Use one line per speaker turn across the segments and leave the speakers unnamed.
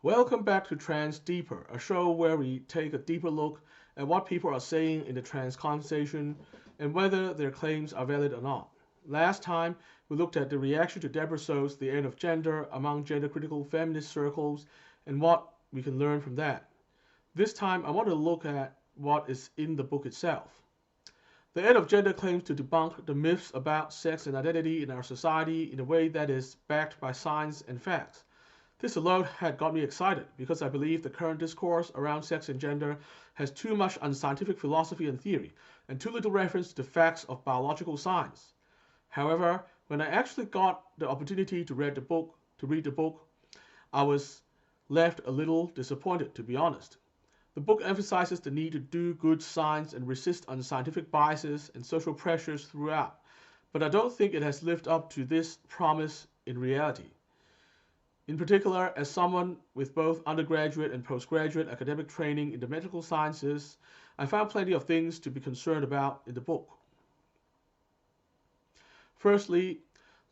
Welcome back to Trans Deeper, a show where we take a deeper look at what people are saying in the trans conversation and whether their claims are valid or not. Last time, we looked at the reaction to Debra Soh's The End of Gender among gender critical feminist circles and what we can learn from that. This time, I want to look at what is in the book itself. The End of Gender claims to debunk the myths about sex and identity in our society in a way that is backed by science and facts. This alone had got me excited because I believe the current discourse around sex and gender has too much unscientific philosophy and theory, and too little reference to the facts of biological science. However, when I actually got the opportunity to read the book, I was left a little disappointed, to be honest. The book emphasizes the need to do good science and resist unscientific biases and social pressures throughout, but I don't think it has lived up to this promise in reality. In particular, as someone with both undergraduate and postgraduate academic training in the medical sciences, I found plenty of things to be concerned about in the book. Firstly,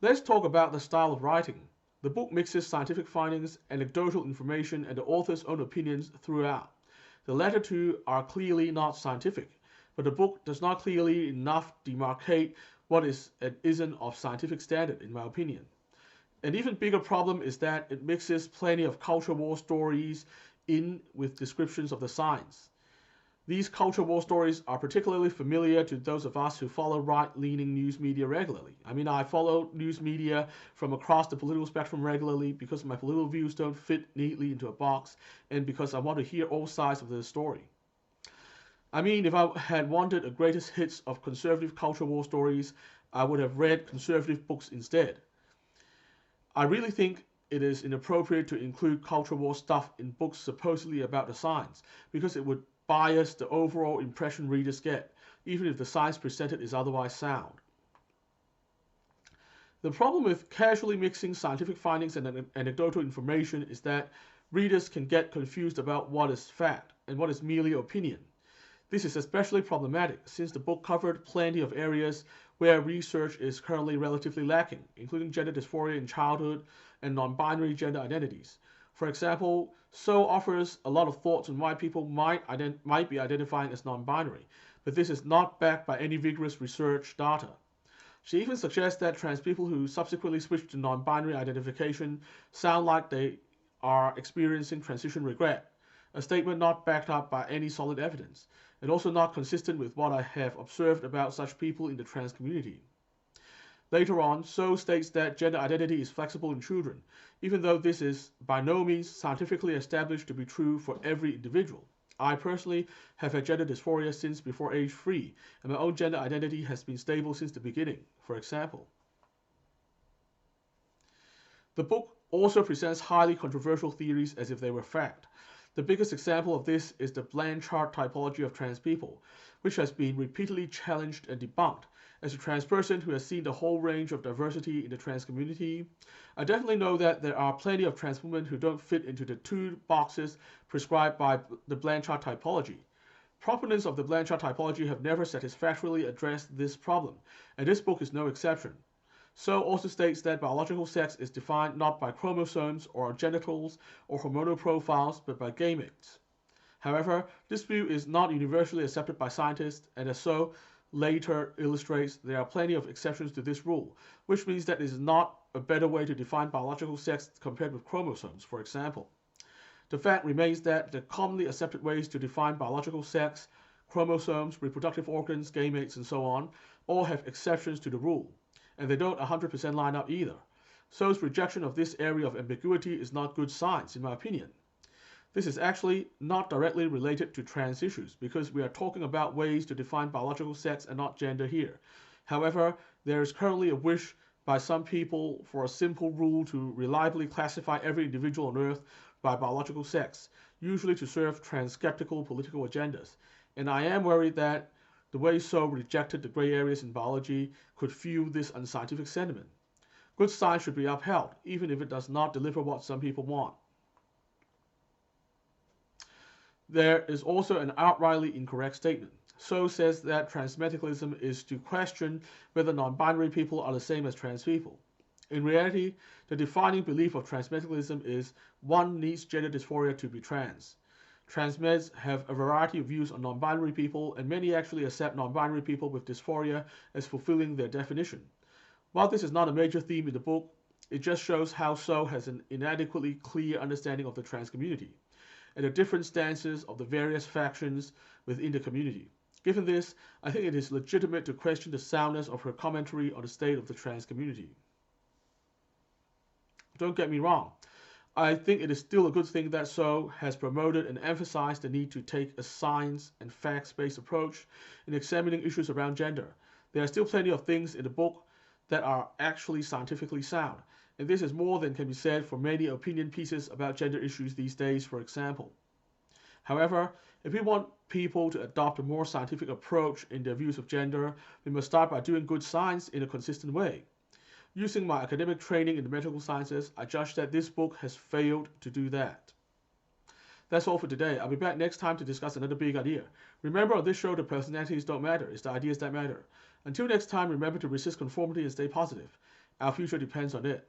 let's talk about the style of writing. The book mixes scientific findings, anecdotal information, and the author's own opinions throughout. The latter two are clearly not scientific, but the book does not clearly enough demarcate what is and isn't of scientific standard, in my opinion. An even bigger problem is that it mixes plenty of culture war stories in with descriptions of the science. These culture war stories are particularly familiar to those of us who follow right-leaning news media regularly. I follow news media from across the political spectrum regularly because my political views don't fit neatly into a box and because I want to hear all sides of the story. If I had wanted a greatest hits of conservative culture war stories, I would have read conservative books instead. I really think it is inappropriate to include culture war stuff in books supposedly about the science, because it would bias the overall impression readers get, even if the science presented is otherwise sound. The problem with casually mixing scientific findings and anecdotal information is that readers can get confused about what is fact and what is merely opinion. This is especially problematic since the book covered plenty of areas where research is currently relatively lacking, including gender dysphoria in childhood and non-binary gender identities. For example, Soh offers a lot of thoughts on why people might be identifying as non-binary, but this is not backed by any vigorous research data. She even suggests that trans people who subsequently switch to non-binary identification sound like they are experiencing transition regret, a statement not backed up by any solid evidence, and also not consistent with what I have observed about such people in the trans community. Later on, Soh states that gender identity is flexible in children, even though this is by no means scientifically established to be true for every individual. I personally have had gender dysphoria since before age 3, and my own gender identity has been stable since the beginning, for example. The book also presents highly controversial theories as if they were fact. The biggest example of this is the Blanchard typology of trans people, which has been repeatedly challenged and debunked. As a trans person who has seen the whole range of diversity in the trans community, I definitely know that there are plenty of trans women who don't fit into the two boxes prescribed by the Blanchard typology. Proponents of the Blanchard typology have never satisfactorily addressed this problem, and this book is no exception. Soh also states that biological sex is defined not by chromosomes or genitals or hormonal profiles, but by gametes. However, this view is not universally accepted by scientists, and as Soh later illustrates, there are plenty of exceptions to this rule, which means that it is not a better way to define biological sex compared with chromosomes, for example. The fact remains that the commonly accepted ways to define biological sex, chromosomes, reproductive organs, gametes, and so on, all have exceptions to the rule, and they don't 100% line up either. Soh's rejection of this area of ambiguity is not good science, in my opinion. This is actually not directly related to trans issues, because we are talking about ways to define biological sex and not gender here. However, there is currently a wish by some people for a simple rule to reliably classify every individual on Earth by biological sex, usually to serve trans-skeptical political agendas. And I am worried that the way Soh rejected the gray areas in biology could fuel this unscientific sentiment. Good science should be upheld, even if it does not deliver what some people want. There is also an outrightly incorrect statement. Soh says that transmaticalism is to question whether non-binary people are the same as trans people. In reality, the defining belief of transmaticalism is one needs gender dysphoria to be trans. Transmeds have a variety of views on non-binary people, and many actually accept non-binary people with dysphoria as fulfilling their definition. While this is not a major theme in the book, it just shows how Soh has an inadequately clear understanding of the trans community and the different stances of the various factions within the community. Given this, I think it is legitimate to question the soundness of her commentary on the state of the trans community. Don't get me wrong, I think it is still a good thing that Soh has promoted and emphasized the need to take a science and facts-based approach in examining issues around gender. There are still plenty of things in the book that are actually scientifically sound, and this is more than can be said for many opinion pieces about gender issues these days, for example. However, if we want people to adopt a more scientific approach in their views of gender, we must start by doing good science in a consistent way. Using my academic training in the medical sciences, I judge that this book has failed to do that. That's all for today. I'll be back next time to discuss another big idea. Remember, on this show, the personalities don't matter, it's the ideas that matter. Until next time, remember to resist conformity and stay positive. Our future depends on it.